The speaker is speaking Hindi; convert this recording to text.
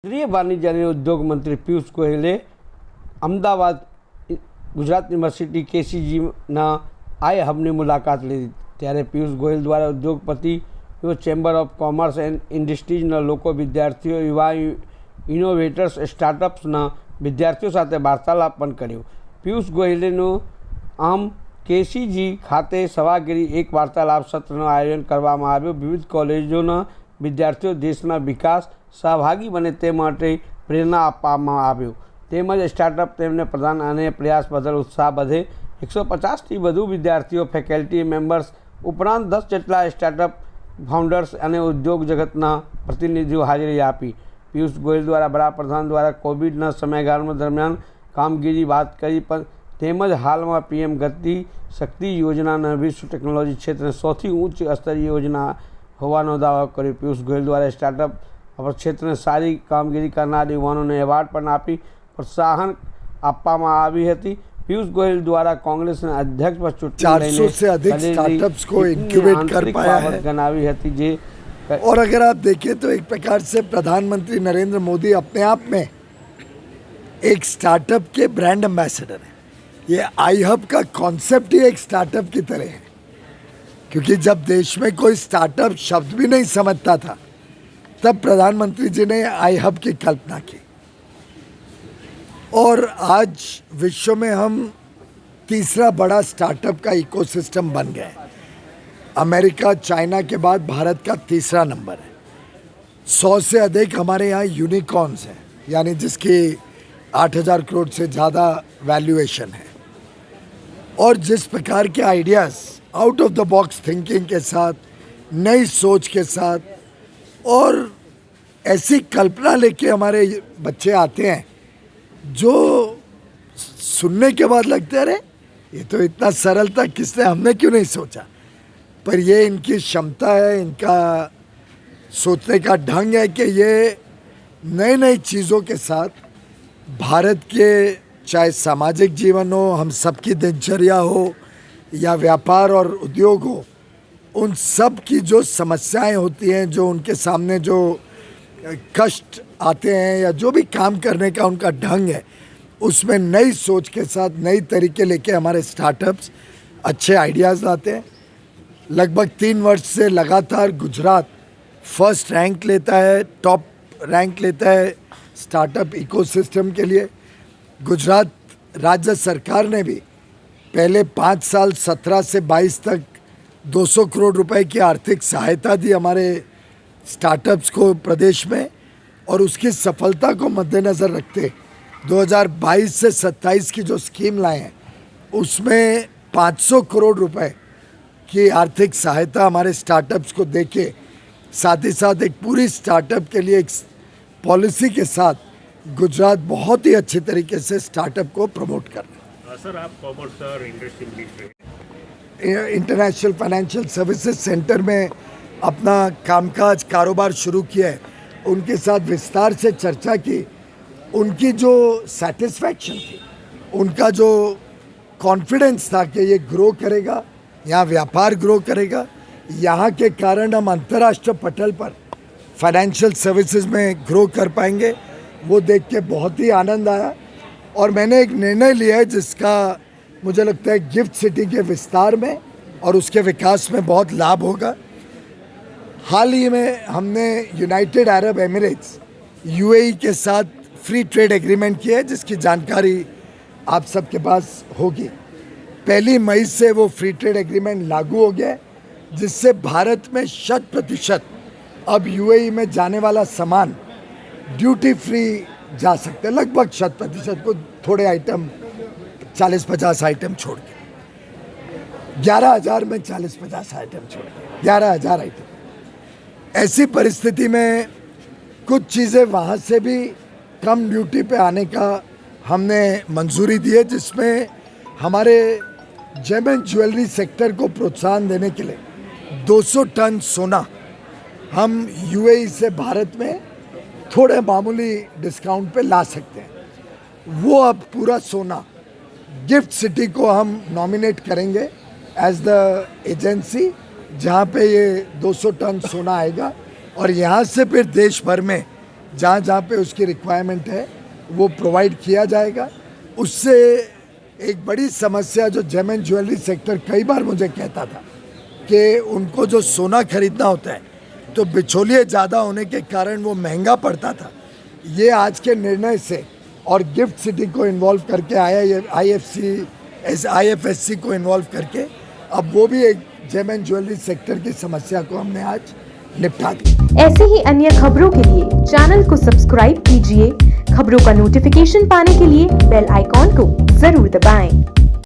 કેન્દ્રીય વાણિજ્ય અને ઉદ્યોગ મંત્રી પિયુષ ગોયલે અમદાવાદ ગુજરાત યુનિવર્સિટી કેસીજીના આઈ હબની મુલાકાત લીધી ત્યારે પિયુષ ગોયલ દ્વારા ઉદ્યોગપતિઓ ચેમ્બર ઓફ કોમર્સ એન્ડ ઇન્ડસ્ટ્રીઝના લોકો વિદ્યાર્થીઓ યુવા ઇનોવેટર્સ સ્ટાર્ટઅપ્સના વિદ્યાર્થીઓ સાથે વાર્તાલાપ પણ કર્યો। પિયુષ ગોયલેનું આમ કેસીજી ખાતે સવાગીરી એક વાર્તાલાપ સત્રનું આયોજન કરવામાં આવ્યું। વિવિધ કોલેજોના વિદ્યાર્થીઓ દેશના વિકાસ સહભાગી બને તે માટે પ્રેરણા આપવામાં આવ્યો તેમજ સ્ટાર્ટઅપ તેમને પ્રદાન અને પ્રયાસ બદલ ઉત્સાહ વધે। 150થી વધુ વિદ્યાર્થીઓ ફેકલ્ટી મેમ્બર્સ ઉપરાંત 10 જેટલા સ્ટાર્ટઅપ ફાઉન્ડર્સ અને ઉદ્યોગ જગતના પ્રતિનિધિઓ હાજરી આપી। પિયુષ ગોયલ દ્વારા વડાપ્રધાન દ્વારા કોવિડના સમયગાળા દરમિયાન કામગીરી વાત કરી તેમજ હાલમાં પીએમ ગતિ શક્તિ યોજનાના વિશ્વ ટેકનોલોજી ક્ષેત્રે સૌથી ઉચ્ચ સ્તરીય યોजना હોવાનો દાવો કર્યો। પિયુષ ગોયલ દ્વારા સ્ટાર્ટઅપ ક્ષેત્રે સારી કામગીરી કરનાર યુવાનોને એવોર્ડ પણ આપી પ્રોત્સાહન આપવામાં આવી હતી। पीयूष गोयल द्वारा कांग्रेस ने अध्यक्ष पर चुनाव 400 से अधिक स्टार्टअप्स को इंक्यूबेट कर पाया है। और अगर आप देखें तो एक प्रकार से प्रधानमंत्री नरेंद्र मोदी अपने आप में एक स्टार्टअप के ब्रांड एम्बेसडर है। ये आई हब का कॉन्सेप्ट ही एक स्टार्टअप की तरह है, क्योंकि जब देश में कोई स्टार्टअप शब्द भी नहीं समझता था तब प्रधानमंत्री जी ने आई हब की कल्पना की और आज विश्व में हम तीसरा बड़ा स्टार्टअप का इकोसिस्टम बन गए। अमेरिका चाइना के बाद भारत का तीसरा नंबर है। 100 से अधिक हमारे यहाँ यूनिकॉर्न्स हैं, यानी जिसकी 8000 करोड़ से ज़्यादा वैल्यूएशन है। और जिस प्रकार के ideas out of the box thinking के साथ, नई सोच के साथ और ऐसी कल्पना लेके हमारे बच्चे आते हैं जो सुनने के बाद लगता है अरे ये तो इतना सरल था, किसने हमने क्यों नहीं सोचा। पर ये इनकी क्षमता है, इनका सोचने का ढंग है कि ये नई नई चीज़ों के साथ भारत के चाहे सामाजिक जीवन हो, हम सबकी दिनचर्या हो या व्यापार और उद्योग हो, उन सब की जो समस्याएं होती हैं, जो उनके सामने जो कष्ट आते हैं या जो भी काम करने का उनका ढंग है, उसमें नई सोच के साथ नई तरीके लेके हमारे स्टार्टअप्स अच्छे आइडियाज़ लाते हैं। लगभग 3 वर्ष से लगातार गुजरात फर्स्ट रैंक लेता है, टॉप रैंक लेता है स्टार्टअप इकोसिस्टम के लिए। गुजरात राज्य सरकार ने भी पहले 5 साल 17 से 22 तक 200 करोड़ रुपए की आर्थिक सहायता दी हमारे स्टार्टअप्स को प्रदेश में, और उसकी सफलता को मद्देनज़र रखते 2022 से 27 की जो स्कीम लाए हैं उसमें 500 करोड़ रुपए की आर्थिक सहायता हमारे स्टार्टअप्स को देके, साथ ही साथ एक पूरी स्टार्टअप के लिए एक पॉलिसी के साथ गुजरात बहुत ही अच्छे तरीके से स्टार्टअप को प्रमोट कर रहे हैं। सर, आप कॉमर्स और industry ministry international financial services centre में अपना कामकाज कारोबार शुरू किया है। उनके साथ विस्तार से चर्चा की, उनकी जो सेटिस्फैक्शन थी, उनका जो कॉन्फिडेंस था कि ये ग्रो करेगा, यहाँ व्यापार ग्रो करेगा, यहाँ के कारण हम अंतर्राष्ट्रीय पटल पर फाइनेंशियल सर्विसेज में ग्रो कर पाएंगे, वो देख के बहुत ही आनंद आया। और मैंने एक निर्णय लिया है जिसका मुझे लगता है गिफ्ट सिटी के विस्तार में और उसके विकास में बहुत लाभ होगा। हाल ही में हमने यूनाइटेड अरब एमिरेट्स यूएई के साथ फ्री ट्रेड एग्रीमेंट किया है, जिसकी जानकारी आप सबके पास होगी। 1 मई से वो फ्री ट्रेड एग्रीमेंट लागू हो गया है, जिससे भारत में 100% अब यूएई में जाने वाला सामान ड्यूटी फ्री जा सकते हैं, लगभग 100% को थोड़े आइटम 40-50 आइटम छोड़ के 11,000 में 40-50 आइटम छोड़ के 11,000 आइटम। ऐसी परिस्थिति में कुछ चीज़ें वहाँ से भी कम ड्यूटी पे आने का हमने मंजूरी दी है, जिसमें हमारे जेम एंड ज्वेलरी सेक्टर को प्रोत्साहन देने के लिए 200 टन सोना हम यूएई से भारत में थोड़े मामूली डिस्काउंट पे ला सकते हैं। वो अब पूरा सोना गिफ्ट सिटी को हम नॉमिनेट करेंगे एज द एजेंसी जहाँ पे ये 200 टन सोना आएगा, और यहाँ से फिर देश भर में जहाँ जहाँ पे उसकी रिक्वायरमेंट है वो प्रोवाइड किया जाएगा। उससे एक बड़ी समस्या जो जेम एंड ज्वेलरी सेक्टर कई बार मुझे कहता था कि उनको जो सोना खरीदना होता है तो बिचौलिए ज़्यादा होने के कारण वो महंगा पड़ता था। ये आज के निर्णय से और गिफ्ट सिटी को इन्वॉल्व करके IFSC को इन्वॉल्व करके अब वो भी एक जेम एंड ज्वेलरी सेक्टर की समस्या को हमने आज निपटा दी। ऐसे ही अन्य खबरों के लिए चैनल को सब्सक्राइब कीजिए। खबरों का नोटिफिकेशन पाने के लिए बेल आइकॉन को जरूर दबाएं।